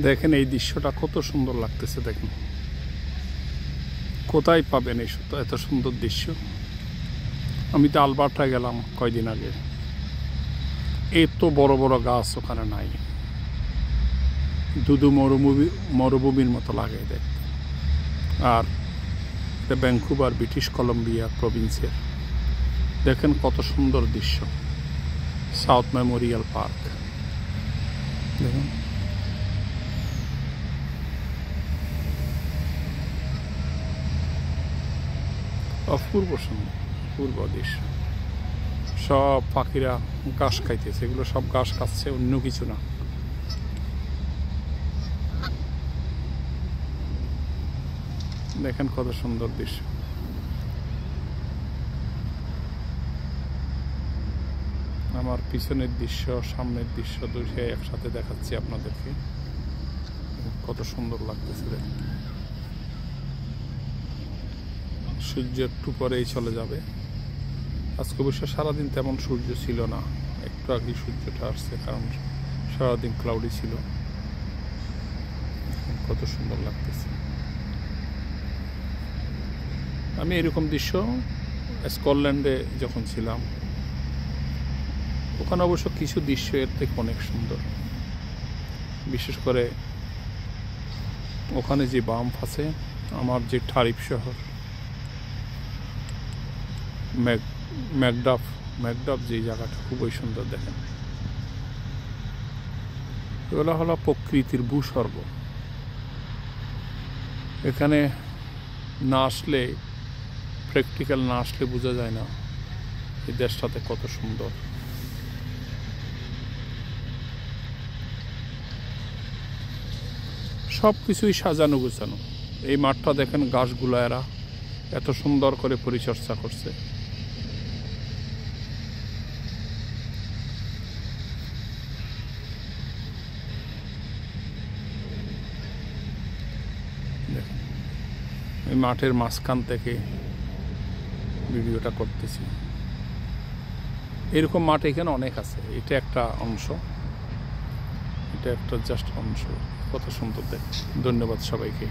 দেখেন এই দৃশ্যটা কত সুন্দর লাগতেছে। দেখেন কোথায় পাবেন এই এত সুন্দর দৃশ্য। আমি তো আলবার্টা গেলাম কয়দিন আগে, এত বড় বড় গাছ ওখানে নাই, দুধু মরুভূমির মতো লাগে দেখতে। আর এটা ভ্যাঙ্কুভার, ব্রিটিশ কলম্বিয়া প্রভিন্সের। দেখেন কত সুন্দর দৃশ্য, সাউথ মেমোরিয়াল পার্ক। দেখুন অপূর্ব সুন্দর, অপূর্ব দৃশ্য। সব পাখিরা ঘাস খাইতেছে, এগুলো সব ঘাস খাচ্ছে, অন্য কিছু না। দেখেন কত সুন্দর দৃশ্য। আমার পিছনের দৃশ্য, সামনের দৃশ্য দুটো একসাথে দেখাচ্ছি আপনাদেরকে। কত সুন্দর লাগতেছে দেখেন। সূর্য একটু পরেই চলে যাবে। আজকে অবশ্য সারাদিন তেমন সূর্য ছিল না, একটু আগে সূর্যটা আসছে, কারণ সারাদিন ক্লাউডি ছিল। কত সুন্দর লাগতেছে। আমি এরকম দৃশ্য স্কটল্যান্ডে যখন ছিলাম, ওখানে অবশ্য কিছু দৃশ্য এর থেকে অনেক সুন্দর। বিশেষ করে ওখানে যে বাম্প আছে, আমার যে টারিফ শহর ম্যাকডাফ যে জায়গাটা খুবই সুন্দর। দেখেন এগুলো হলো প্রকৃতির ভূস্বর্গ। এখানে না আসলে, প্র্যাকটিক্যাল না আসলে বোঝা যায় না এই দেশটাতে কত সুন্দর। সব কিছুই সাজানো গোছানো। এই মাঠটা দেখেন, গাছগুলো এরা এত সুন্দর করে পরিচর্যা করছে। দেখেন এই মাঠের মাঝখান থেকে ভিডিওটা করতেছি। এরকম মাঠ এখানে অনেক আছে, এটা একটা অংশ, এটা একটা জাস্ট অংশ। কত সুন্দর দেখেন। ধন্যবাদ সবাইকে।